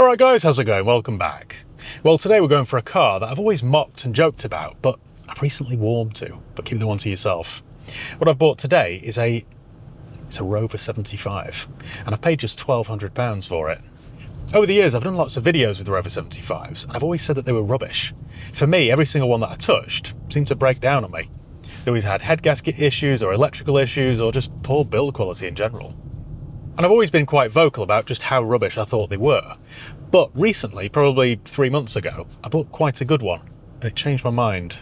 Alright guys, how's it going? Welcome back. Well, today we're going for a car that I've always mocked and joked about, but I've recently warmed to. But keep the one to yourself. What I've bought today is a Rover 75, and I've paid just £1,200 for it. Over the years, I've done lots of videos with Rover 75s, and I've always said that they were rubbish. For me, every single one that I touched seemed to break down on me. They always had head gasket issues, or electrical issues, or just poor build quality in general. And I've always been quite vocal about just how rubbish I thought they were. But recently, probably 3 months ago, I bought quite a good one, and it changed my mind.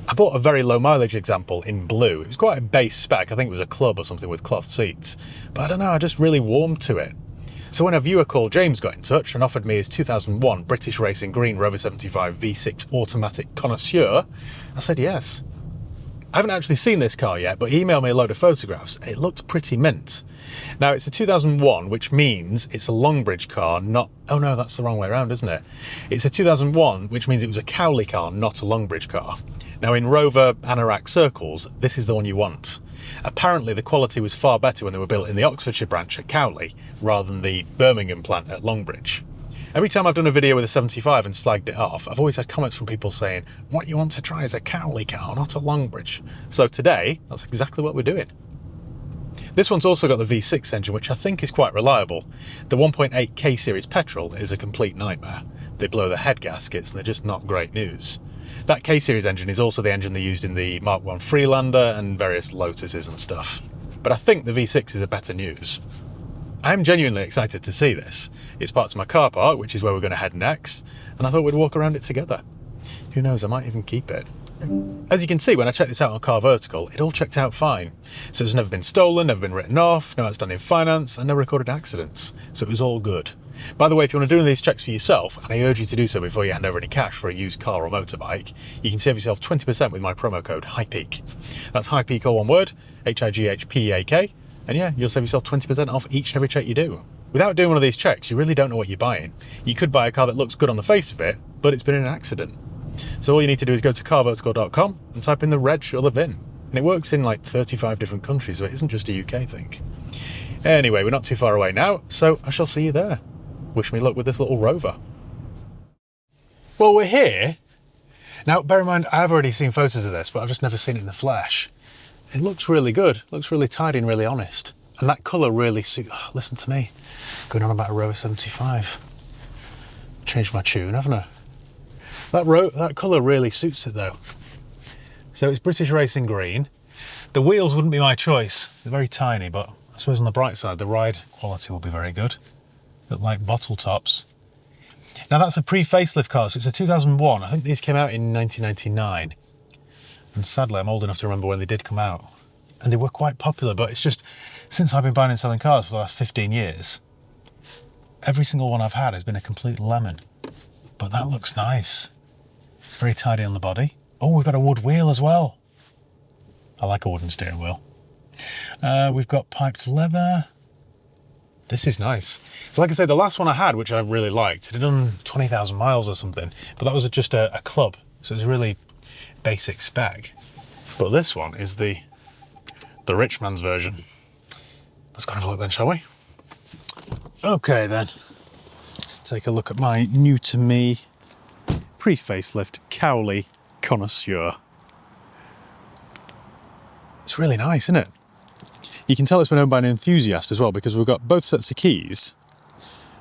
I bought a very low mileage example in blue. It was quite a base spec, I think it was a club or something with cloth seats. But I don't know, I just really warmed to it. So when a viewer called James got in touch and offered me his 2001 British Racing Green Rover 75 V6 automatic Connoisseur, I said yes. I haven't actually seen this car yet, but he emailed me a load of photographs and it looked pretty mint. Now it's a 2001, which means it's a Longbridge car, not... Oh no, that's the wrong way around, isn't it? It's a 2001, which means it was a Cowley car, not a Longbridge car. Now in Rover Anorak circles, this is the one you want. Apparently the quality was far better when they were built in the Oxfordshire branch at Cowley, rather than the Birmingham plant at Longbridge. Every time I've done a video with a 75 and slagged it off, I've always had comments from people saying, what you want to try is a Cowley car, not a Longbridge. So today, that's exactly what we're doing. This one's also got the V6 engine, which I think is quite reliable. The 1.8 K-series petrol is a complete nightmare. They blow the head gaskets and they're just not great news. That K-series engine is also the engine they used in the Mark I Freelander and various Lotuses and stuff. But I think the V6 is a better news. I am genuinely excited to see this. It's parked in my car park, which is where we're going to head next, and I thought we'd walk around it together. Who knows, I might even keep it. As you can see, when I checked this out on Car Vertical, it all checked out fine. So it's never been stolen, never been written off, no outstanding finance, and no recorded accidents. So it was all good. By the way, if you want to do one of these checks for yourself, and I urge you to do so before you hand over any cash for a used car or motorbike, you can save yourself 20% with my promo code HIGHPEAK. That's HIGHPEAK all one word, HIGHPEAK. And yeah, you'll save yourself 20% off each and every check you do. Without doing one of these checks, you really don't know what you're buying. You could buy a car that looks good on the face of it, but it's been in an accident. So all you need to do is go to carvertical.com and type in the reg or the VIN. And it works in like 35 different countries, so it isn't just a UK thing. Anyway, we're not too far away now, so I shall see you there. Wish me luck with this little Rover. Well, we're here. Now, bear in mind, I have already seen photos of this, but I've just never seen it in the flesh. It looks really good, looks really tidy and really honest. And that colour really suits... Oh, listen to me, going on about a Rover 75. Changed my tune, haven't I? That colour really suits it though. So it's British Racing Green. The wheels wouldn't be my choice. They're very tiny, but I suppose on the bright side, the ride quality will be very good. Look like bottle tops. Now that's a pre-facelift car, so it's a 2001. I think these came out in 1999. And sadly, I'm old enough to remember when they did come out. And they were quite popular, but it's just, since I've been buying and selling cars for the last 15 years, every single one I've had has been a complete lemon. But that looks nice. It's very tidy on the body. Oh, we've got a wood wheel as well. I like a wooden steering wheel. We've got piped leather. This is nice. So like I said, the last one I had, which I really liked, it had done 20,000 miles or something, but that was just a club. So it was a really basic spec. But this one is the rich man's version. Let's go and have a look then, shall we? Okay then, let's take a look at my new to me pre-facelift Cowley Connoisseur. It's really nice, isn't it? You can tell it's been owned by an enthusiast as well, because we've got both sets of keys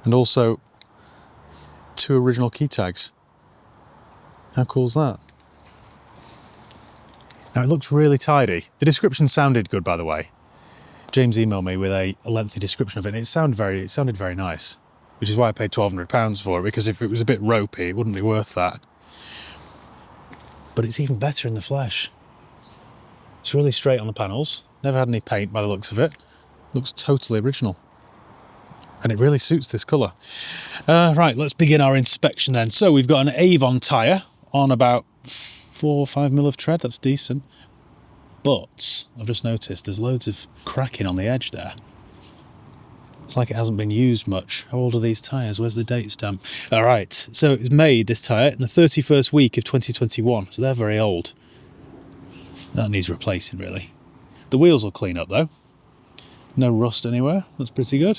and also 2 original key tags. How cool is that? Now it looks really tidy. The description sounded good, by the way. James emailed me with a lengthy description of it, and it sounded very nice, which is why I paid £1,200 for it, because if it was a bit ropey, it wouldn't be worth that. But it's even better in the flesh. It's really straight on the panels. Never had any paint by the looks of it. Looks totally original. And it really suits this colour. Right, let's begin our inspection then. So we've got an Avon tyre on about 4 or 5 mil of tread. That's decent. But I've just noticed there's loads of cracking on the edge there. It's like it hasn't been used much. How old are these tyres? Where's the date stamp? All right, so it was made, this tyre, in the 31st week of 2021. So they're very old. That needs replacing, really. The wheels will clean up, though. No rust anywhere. That's pretty good.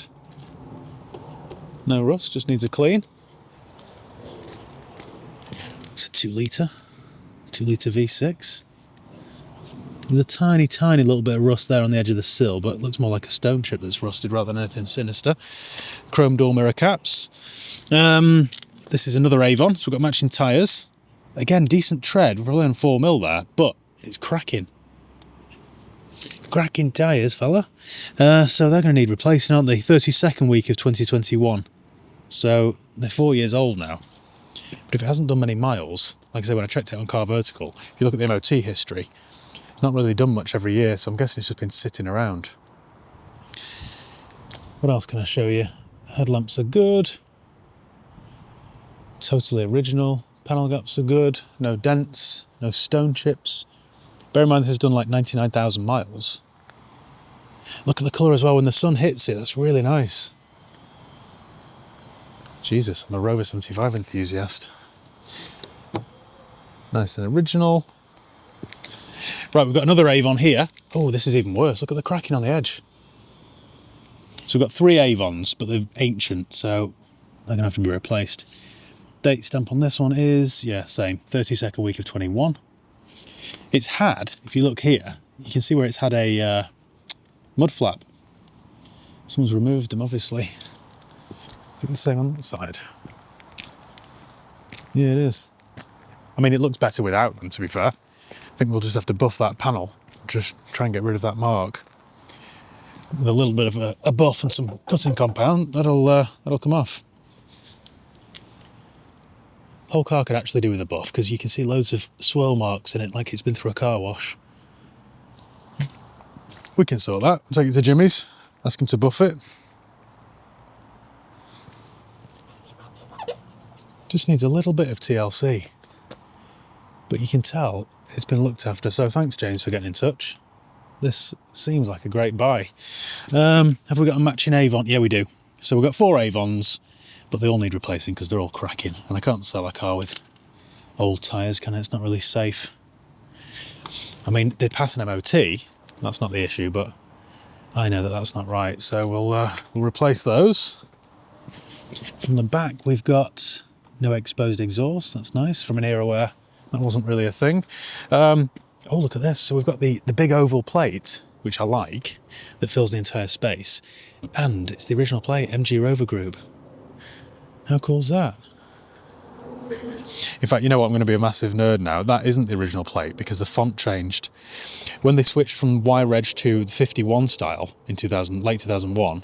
No rust, just needs a clean. It's a 2 litre V6. There's a tiny, tiny little bit of rust there on the edge of the sill, but it looks more like a stone chip that's rusted rather than anything sinister. Chrome door mirror caps. This is another Avon, so we've got matching tyres. Again, decent tread, we're probably on 4mm there, but it's cracking. Cracking tyres, fella. So they're going to need replacing, aren't they? 32nd week of 2021. So they're 4 years old now. But if it hasn't done many miles, like I say, when I checked it on Car Vertical, if you look at the MOT history, it's not really done much every year, so I'm guessing it's just been sitting around. What else can I show you? Headlamps are good. Totally original. Panel gaps are good. No dents, no stone chips. Bear in mind this has done like 99,000 miles. Look at the colour as well when the sun hits it, that's really nice. Jesus, I'm a Rover 75 enthusiast. Nice and original. Right, we've got another Avon here. Oh, this is even worse. Look at the cracking on the edge. So we've got 3 Avons, but they're ancient, so they're going to have to be replaced. Date stamp on this one is, yeah, same, 32nd week of 21. It's had, if you look here, you can see where it's had a mud flap. Someone's removed them, obviously. Is it the same on that side? Yeah, it is. I mean, it looks better without them, to be fair. I think we'll just have to buff that panel, just try and get rid of that mark. With a little bit of a buff and some cutting compound, that'll come off. The whole car could actually do with a buff, because you can see loads of swirl marks in it, like it's been through a car wash. We can sort that. Take it to Jimmy's, ask him to buff it. Just needs a little bit of TLC. But you can tell it's been looked after, so thanks James for getting in touch. This seems like a great buy. Have we got a matching Avon? Yeah, we do. So we've got 4 Avons, but they all need replacing because they're all cracking. And I can't sell a car with old tyres, can I? It's not really safe. I mean, they'd pass an MOT, that's not the issue, but I know that that's not right. So we'll replace those. From the back, we've got no exposed exhaust. That's nice, from an era where that wasn't really a thing. Oh, look at this. So we've got the big oval plate, which I like, that fills the entire space. And it's the original plate, MG Rover Group. How cool is that? In fact, you know what? I'm going to be a massive nerd now. That isn't the original plate because the font changed. When they switched from Y-Reg to the 51 style in late 2001,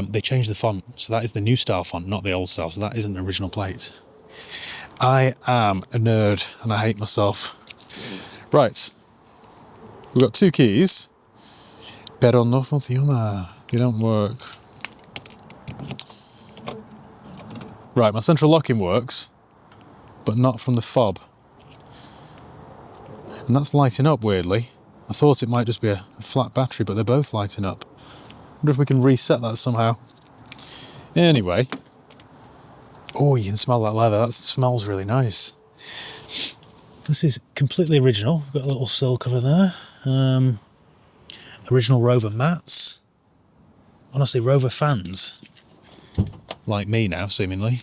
they changed the font. So that is the new style font, not the old style. So that isn't an original plate. I am a nerd and I hate myself. Right. We've got 2 keys. Pero no funciona. They don't work. Right, my central locking works, but not from the fob. And that's lighting up weirdly. I thought it might just be a flat battery, but they're both lighting up. Wonder if we can reset that somehow. Anyway. Oh, you can smell that leather. That smells really nice. This is completely original. We've got a little sill cover there. Original Rover mats. Honestly, Rover fans, like me now, seemingly,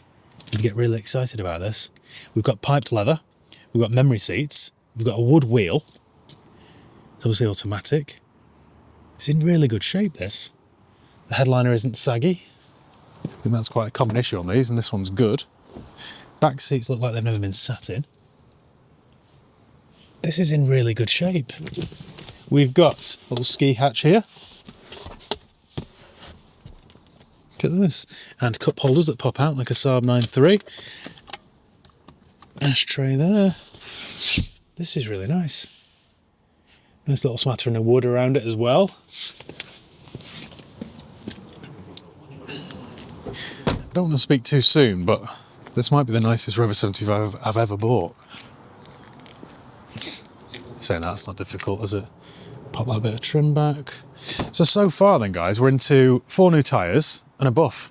would get really excited about this. We've got piped leather. We've got memory seats. We've got a wood wheel. It's obviously automatic. It's in really good shape, this. The headliner isn't saggy. I think that's quite a common issue on these, and this one's good. Back seats look like they've never been sat in. This is in really good shape. We've got a little ski hatch here. Look at this. And cup holders that pop out like a Saab 9.3. Ashtray there. This is really nice. Nice little smattering of wood around it as well. I don't want to speak too soon, but this might be the nicest Rover 75 I've ever bought. Saying that's not difficult, is it? Pop that bit of trim back. So far then, guys, we're into 4 new tyres and a buff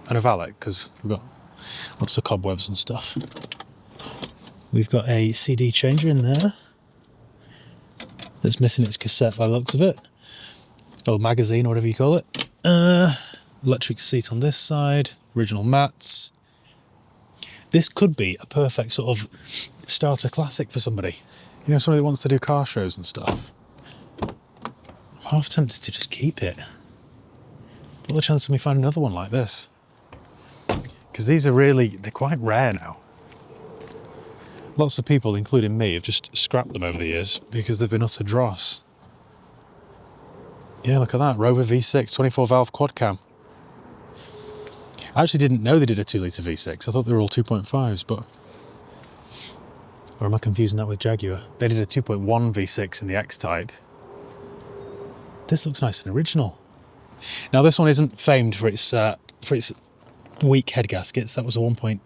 and a valet, because we've got lots of cobwebs and stuff. We've got a CD changer in there that's missing its cassette by the looks of it. Or magazine, or whatever you call it. There's electric seat on this side, original mats. This could be a perfect sort of starter classic for somebody. You know, somebody that wants to do car shows and stuff. I'm half tempted to just keep it. What the chance of me finding another one like this? Because these are really, they're quite rare now. Lots of people, including me, have just scrapped them over the years because they've been utter dross. Yeah, look at that, Rover V6, 24 valve quad cam. I actually didn't know they did a 2 litre V6. I thought they were all 2.5s, but... Or am I confusing that with Jaguar? They did a 2.1 V6 in the X-Type. This looks nice and original. Now this one isn't famed for its weak head gaskets. That was a 1.8.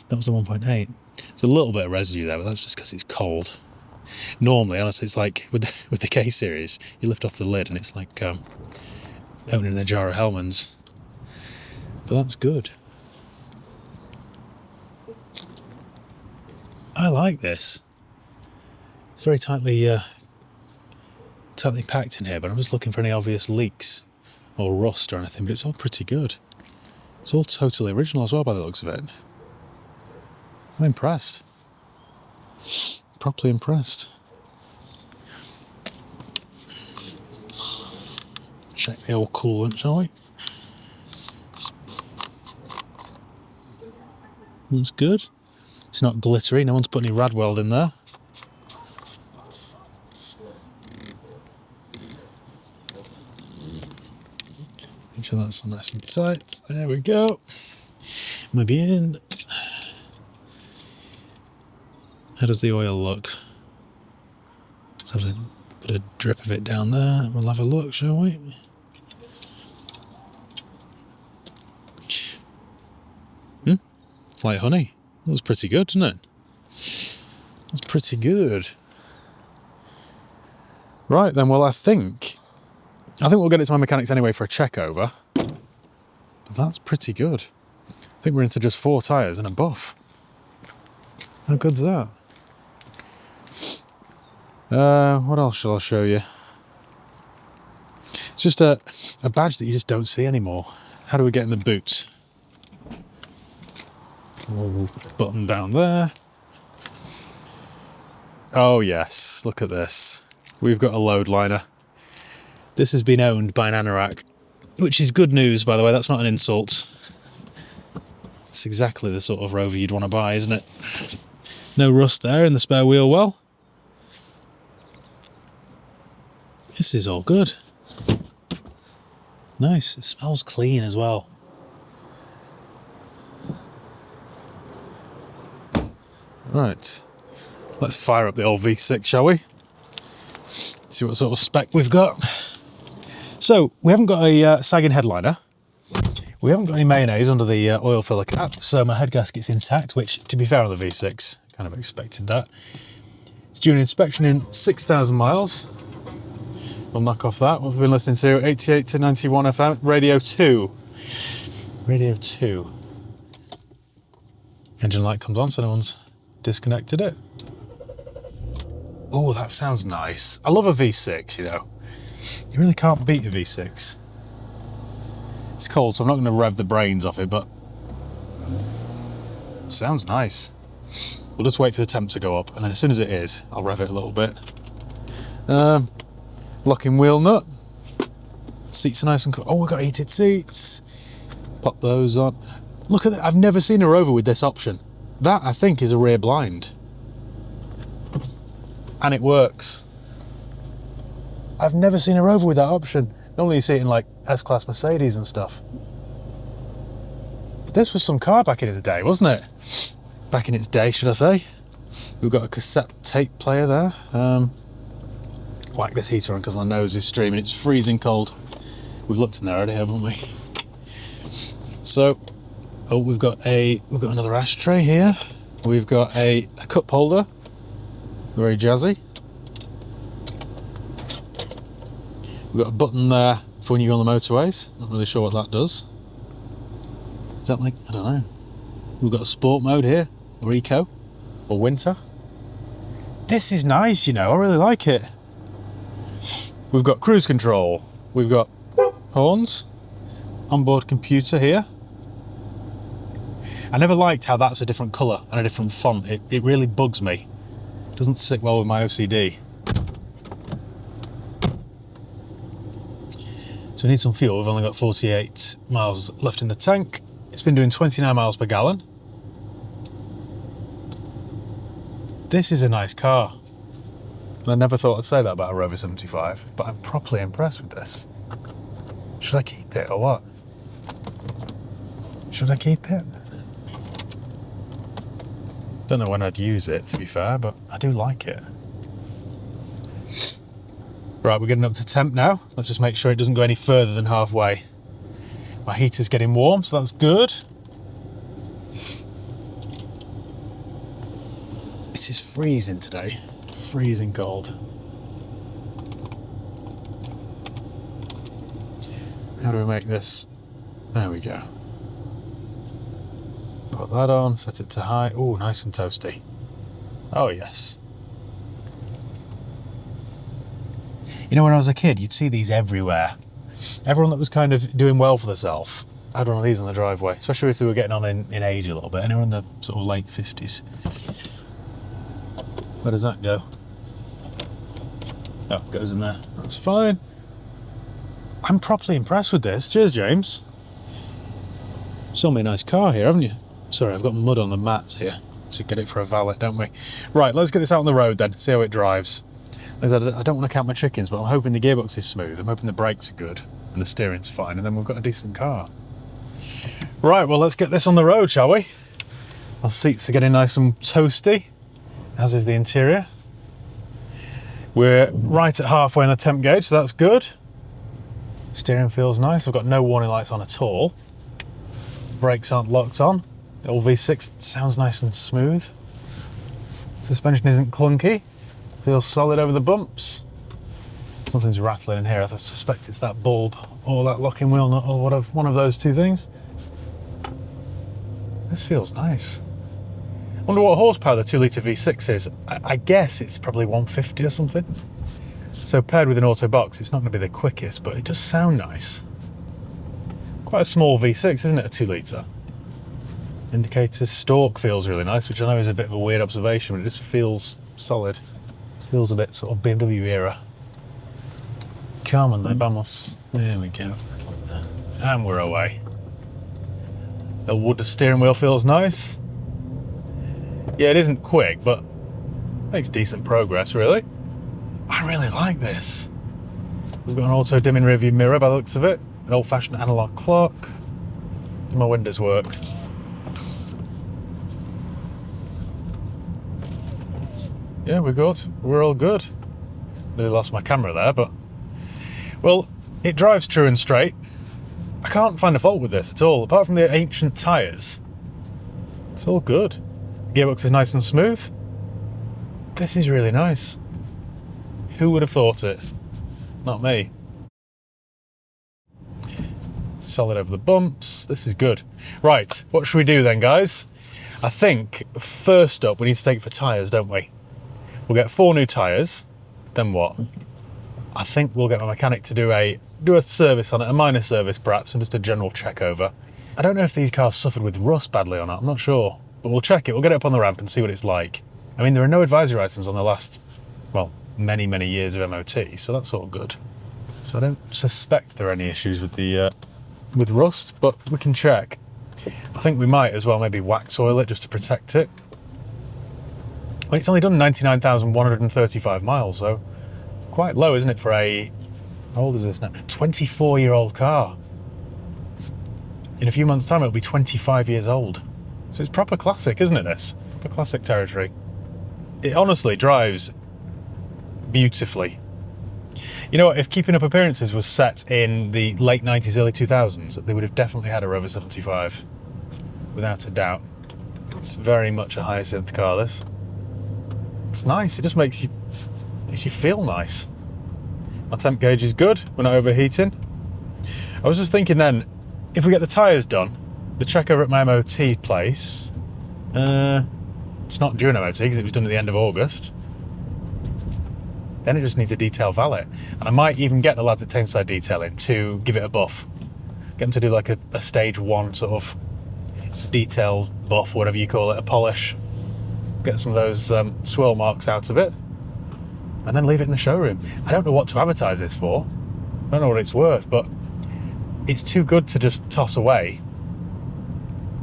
There's a little bit of residue there, but that's just because it's cold. Normally, honestly, it's like with the K series, you lift off the lid and it's like opening a jar of Hellmann's. But that's good. I like this. It's very tightly packed in here, but I'm just looking for any obvious leaks or rust or anything, but it's all pretty good. It's all totally original as well by the looks of it. I'm impressed. Properly impressed. Check the old coolant, shall we? That's good. It's not glittery, no one's put any Radweld in there. Make sure that's nice and tight. There we go. Maybe in. How does the oil look? Let's have a bit of drip of it down there. We'll have a look, shall we? It's like honey. That was pretty good, didn't it? That's pretty good. Right then, well I think we'll get it to my mechanics anyway for a check over. But that's pretty good. I think we're into just 4 tyres and a buff. How good's that? What else shall I show you? It's just a badge that you just don't see anymore. How do we get in the boot? Button down there. Oh yes, look at this. We've got a load liner. This has been owned by an anorak, which is good news, by the way. That's not an insult. It's exactly the sort of Rover you'd want to buy, isn't it? No rust there in the spare wheel well. This is all good. Nice. It smells clean as well. Right. Let's fire up the old V6, shall we? See what sort of spec we've got. So, we haven't got a sagging headliner. We haven't got any mayonnaise under the oil filler cap, so my head gasket's intact, which, to be fair on the V6, kind of expected that. It's due an inspection in 6,000 miles. We'll knock off that. What have we been listening to? 88 to 91 FM, Radio 2. Radio 2. Engine light comes on, so no one's disconnected it. Oh, that sounds nice. I love a V6, you know. You really can't beat a V6. It's cold, so I'm not going to rev the brains off it, but sounds nice. We'll just wait for the temp to go up, and then as soon as it is, I'll rev it a little bit. Locking wheel nut. Seats are nice and cool. Oh, we've got heated seats. Pop those on. Look at that. I've never seen a Rover with this option. That, I think, is a rear blind. And it works. I've never seen a Rover with that option. Normally you see it in like S-Class Mercedes and stuff. But this was some car back in the day, wasn't it? Back in its day, should I say. We've got a cassette tape player there. Whack this heater on because my nose is streaming. It's freezing cold. We've looked in there already, haven't we? So, oh, we've got another ashtray here. We've got a cup holder. Very jazzy. We've got a button there for when you go on the motorways. Not really sure what that does. Is that like, I don't know. We've got a sport mode here, or eco, or winter. This is nice, you know, I really like it. We've got cruise control. We've got horns. onboard computer here. I never liked how that's a different colour and a different font. It really bugs me. It doesn't sit well with my OCD. So we need some fuel. We've only got 48 miles left in the tank. It's been doing 29 miles per gallon. This is a nice car. I never thought I'd say that about a Rover 75, but I'm properly impressed with this. Should I keep it or what? Should I keep it? Don't know when I'd use it, to be fair, but I do like it. Right, we're getting up to temp now. Let's just make sure it doesn't go any further than halfway. My heater's getting warm, so that's good. It is freezing today. Freezing cold. How do we make this? There we go. Put that on, set it to high. Oh, nice and toasty. Oh, yes. You know, when I was a kid, you'd see these everywhere. Everyone that was kind of doing well for themselves had one of these on the driveway, especially if they were getting on in age a little bit. Anyone in the sort of late 50s. Where does that go? Oh, it goes in there. That's fine. I'm properly impressed with this. Cheers, James. Sold me a nice car here, haven't you? Sorry, I've got mud on the mats here to get it for a valet, don't we? Right, let's get this out on the road then, see how it drives. Like I said, I don't want to count my chickens, but I'm hoping the gearbox is smooth. I'm hoping the brakes are good and the steering's fine, and then we've got a decent car. Right, well, let's get this on the road, shall we? Our seats are getting nice and toasty, as is the interior. We're right at halfway on the temp gauge, so that's good. Steering feels nice. I've got no warning lights on at all. Brakes aren't locked on. The old V6 sounds nice and smooth. Suspension isn't clunky. Feels solid over the bumps. Something's rattling in here. I suspect it's that bulb or that locking wheel nut or whatever, one of those two things. This feels nice. I wonder what horsepower the 2-litre V6 is. I guess it's probably 150 or something. So paired with an auto box, it's not going to be the quickest, but it does sound nice. Quite a small V6, isn't it, a 2-litre? Indicator's stalk feels really nice, which I know is a bit of a weird observation, but it just feels solid. Feels a bit sort of BMW era. Come on then, vamos. There we go. And we're away. The wood steering wheel feels nice. Yeah, it isn't quick, but makes decent progress, really. I really like this. We've got an auto dimming rearview mirror by the looks of it. An old-fashioned analog clock. Do my windows work? Yeah, we're good. We're all good. Nearly lost my camera there, but... Well, it drives true and straight. I can't find a fault with this at all, apart from the ancient tyres. It's all good. The gearbox is nice and smooth. This is really nice. Who would have thought it? Not me. Solid over the bumps. This is good. Right, what should we do then, guys? I think, first up, we need to take it for tyres, don't we? We'll get 4 new tyres. Then what? I think we'll get my mechanic to do a service on it, a minor service perhaps, and just a general check over. I don't know if these cars suffered with rust badly or not, I'm not sure. But we'll check it, we'll get it up on the ramp and see what it's like. I mean, there are no advisory items on the last, well, many, many years of MOT, so that's all good. So I don't suspect there are any issues with the with rust, but we can check. I think we might as well maybe wax oil it just to protect it. Well, it's only done 99,135 miles, so it's quite low, isn't it, for a... How old is this now? 24-year-old car. In a few months' time, it'll be 25 years old. So it's proper classic, isn't it, this? Proper classic territory. It honestly drives beautifully. You know what, if Keeping Up Appearances was set in the late 90s, early 2000s, they would have definitely had a Rover 75. Without a doubt. It's very much a high-synth car, this. It's nice, it just makes you feel nice. My temp gauge is good, we're not overheating. I was just thinking then, if we get the tyres done, the check over at my MOT place, it's not due an MOT because it was done at the end of August. Then it just needs a detail valet. And I might even get the lads at Tameside Detailing to give it a buff. Get them to do like a stage 1 sort of detail buff, whatever you call it, a polish. Get some of those swirl marks out of it, and then leave it in the showroom. I don't know what to advertise this for. I don't know what it's worth, but it's too good to just toss away.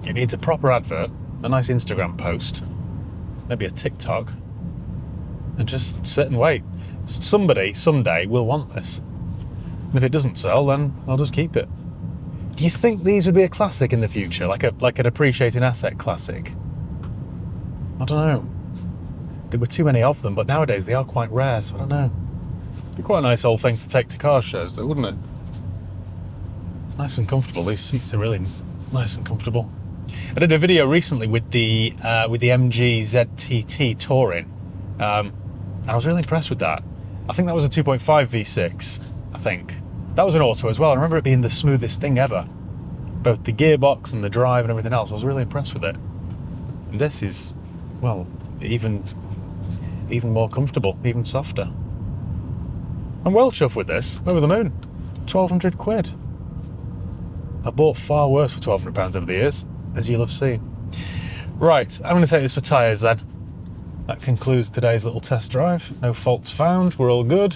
It needs a proper advert, a nice Instagram post, maybe a TikTok, and just sit and wait. Somebody, someday, will want this. And if it doesn't sell, then I'll just keep it. Do you think these would be a classic in the future, like an appreciating asset classic? I don't know. There were too many of them, but nowadays they are quite rare, so I don't know. It'd be quite a nice old thing to take to car shows, though, wouldn't it? It's nice and comfortable. These seats are really nice and comfortable. I did a video recently with the MG ZTT Touring, and I was really impressed with that. I think that was a 2.5 V6, I think. That was an auto as well. I remember it being the smoothest thing ever. Both the gearbox and the drive and everything else. I was really impressed with it. And this is, well, even more comfortable, even softer. I'm well chuffed with this. Over the moon. 1,200 quid. I've bought far worse for £1,200 over the years, as you'll have seen. Right, I'm going to take this for tyres then. That concludes today's little test drive. No faults found, we're all good.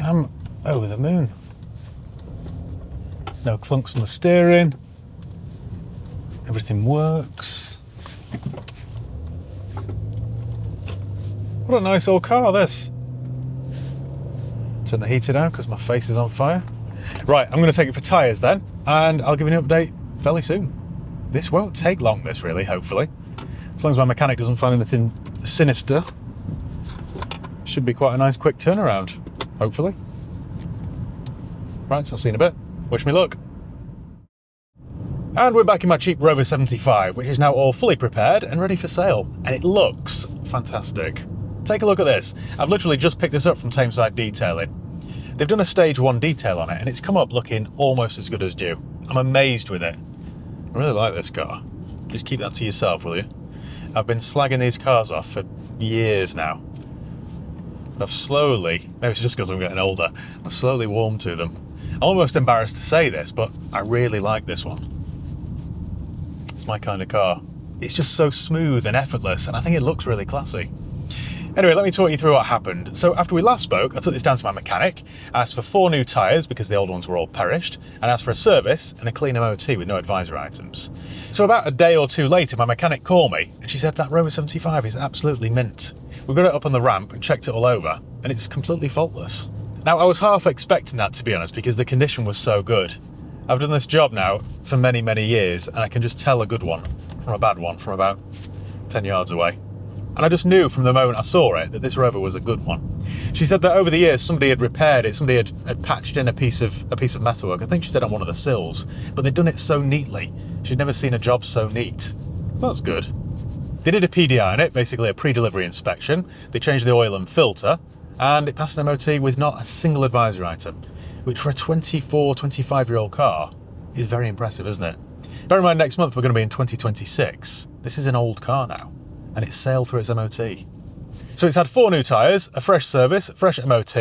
I'm over the moon. No clunks on the steering. Everything works. What a nice old car, this. Turn the heater down because my face is on fire. Right, I'm going to take it for tyres then, and I'll give you an update fairly soon. This won't take long, this really, hopefully. As long as my mechanic doesn't find anything sinister. Should be quite a nice quick turnaround, hopefully. Right, so I'll see you in a bit. Wish me luck. And we're back in my cheap Rover 75, which is now all fully prepared and ready for sale. And it looks fantastic. Take a look at this. I've literally just picked this up from Tameside Detailing. They've done a stage 1 detail on it, and it's come up looking almost as good as new. I'm amazed with it. I really like this car. Just keep that to yourself, will you? I've been slagging these cars off for years now. But I've slowly, maybe it's just because I'm getting older, I've slowly warmed to them. I'm almost embarrassed to say this, but I really like this one. It's my kind of car. It's just so smooth and effortless, and I think it looks really classy. Anyway, let me talk you through what happened. So after we last spoke, I took this down to my mechanic, asked for 4 new tyres because the old ones were all perished, and asked for a service and a clean MOT with no advisory items. So about a day or two later, my mechanic called me, and she said that Rover 75 is absolutely mint. We got it up on the ramp and checked it all over, and it's completely faultless. Now, I was half expecting that, to be honest, because the condition was so good. I've done this job now for many, many years, and I can just tell a good one from a bad one from about 10 yards away. And I just knew from the moment I saw it that this Rover was a good one. She said that over the years somebody had repaired it, somebody had patched in a piece of metalwork. I think she said on one of the sills, but they'd done it so neatly. She'd never seen a job so neat. That's good. They did a PDI on it, basically a pre-delivery inspection. They changed the oil and filter, and it passed an MOT with not a single advisory item, which for a 24, 25-year-old car is very impressive, isn't it? Bear in mind, next month we're going to be in 2026. This is an old car now, and it's sailed through its MOT. So it's had 4 new tyres, a fresh service, fresh MOT,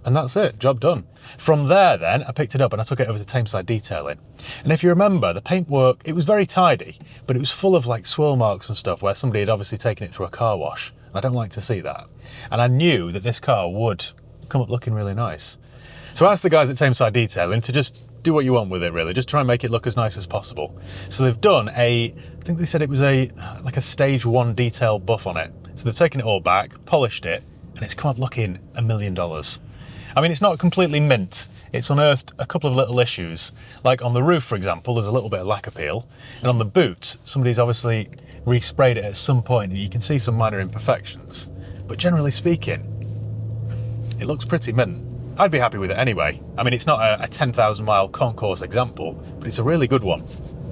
and that's it, job done. From there then, I picked it up and I took it over to Tameside Detailing. And if you remember, the paintwork, it was very tidy, but it was full of like swirl marks and stuff where somebody had obviously taken it through a car wash. I don't like to see that. And I knew that this car would come up looking really nice. So I asked the guys at Tameside Detailing to just do what you want with it, really. Just try and make it look as nice as possible. So they've done I think they said it was like a stage 1 detail buff on it. So they've taken it all back, polished it, and it's come up looking $1 million. I mean, it's not completely mint. It's unearthed a couple of little issues. Like on the roof, for example, there's a little bit of lack appeal. And on the boot, somebody's obviously resprayed it at some point, and you can see some minor imperfections. But generally speaking, it looks pretty mint. I'd be happy with it anyway. I mean, it's not a 10,000 mile concourse example, but it's a really good one.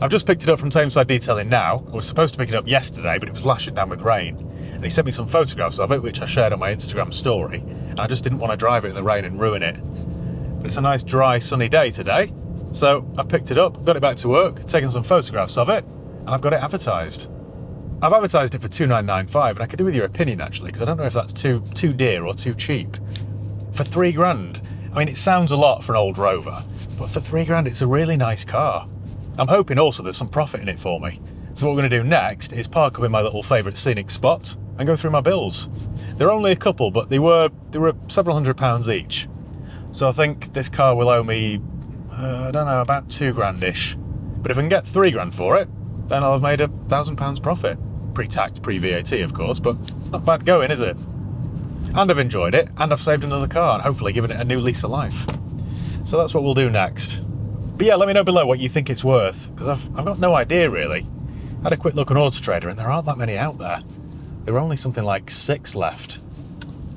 I've just picked it up from Tameside Detailing now. I was supposed to pick it up yesterday, but it was lashing down with rain. And he sent me some photographs of it, which I shared on my Instagram story. And I just didn't want to drive it in the rain and ruin it. But it's a nice, dry, sunny day today. So I've picked it up, got it back to work, taken some photographs of it, and I've got it advertised. I've advertised it for $2,995, and I could do with your opinion actually, because I don't know if that's too dear or too cheap. For £3 grand. I mean, it sounds a lot for an old Rover, But for £3 it's a really nice car. I'm hoping also there's some profit in it for me. So what we're going to do next is park up in my little favourite scenic spot and go through my bills. They're only a couple, but they were several £100s each. So I think this car will owe me, I don't know, about £2 grand-ish. But if I can get £3 for it, then I'll have made £1,000 profit. Pre-tax, pre-VAT of course, but it's not bad going, is it? And I've enjoyed it, and I've saved another car, and hopefully given it a new lease of life. So that's what we'll do next. But yeah, let me know below what you think it's worth, because I've got no idea really. I had a quick look on Auto Trader, and there aren't that many out there. There were only something like 6 left.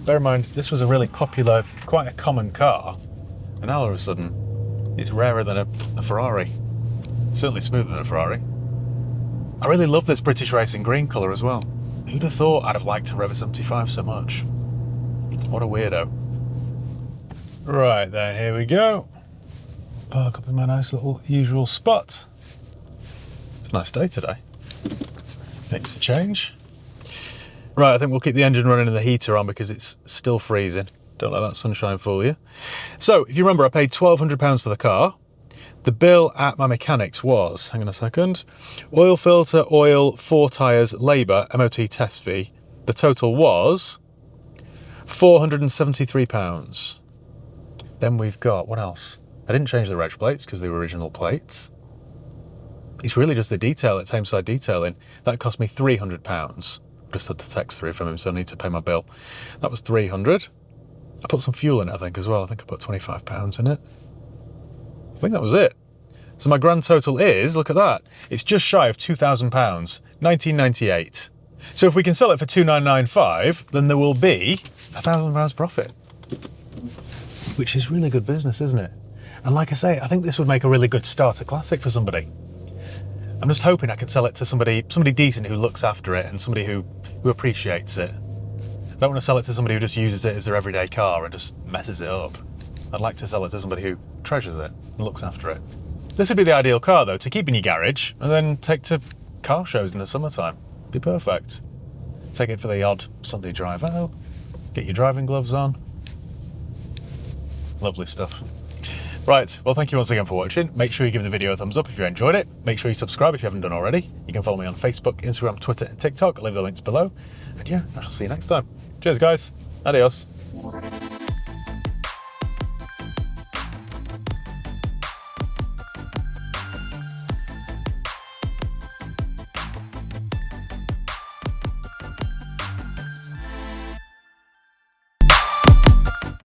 Bear in mind, this was a really popular, quite a common car, and now all of a sudden, it's rarer than a Ferrari. Certainly smoother than a Ferrari. I really love this British Racing green colour as well. Who'd have thought I'd have liked a Rover 75 so much? What a weirdo. Right then, here we go. Park up in my nice little usual spot. It's a nice day today. Makes a change. Right, I think we'll keep the engine running and the heater on because it's still freezing. Don't let that sunshine fool you. So, if you remember, I paid £1,200 for the car. The bill at my mechanics was, hang on a second, oil filter, oil, 4 tyres, labour, MOT test fee. The total was £473. Then we've got, what else? I didn't change the reg plates because they were original plates. It's really just the detail, it's Tameside detailing. That cost me £300. Just had the text through from him, so I need to pay my bill. That was £300. I put some fuel in it, I think, as well. I think I put £25 in it. I think that was it. So my grand total is, look at that, it's just shy of £2,000, £1,998. So if we can sell it for £2,995, then there will be £1,000 profit. Which is really good business, isn't it? And like I say, I think this would make a really good starter classic for somebody. I'm just hoping I could sell it to somebody decent who looks after it and somebody who appreciates it. I don't want to sell it to somebody who just uses it as their everyday car and just messes it up. I'd like to sell it to somebody who treasures it and looks after it. This would be the ideal car though, to keep in your garage and then take to car shows in the summertime. Be perfect. Take it for the odd Sunday drive out, get your driving gloves on. Lovely stuff. Right, well thank you once again for watching. Make sure you give the video a thumbs up if you enjoyed it. Make sure you subscribe if you haven't done already. You can follow me on Facebook, Instagram, Twitter and TikTok. I'll leave the links below. And yeah, I shall see you next time. Cheers guys. Adios.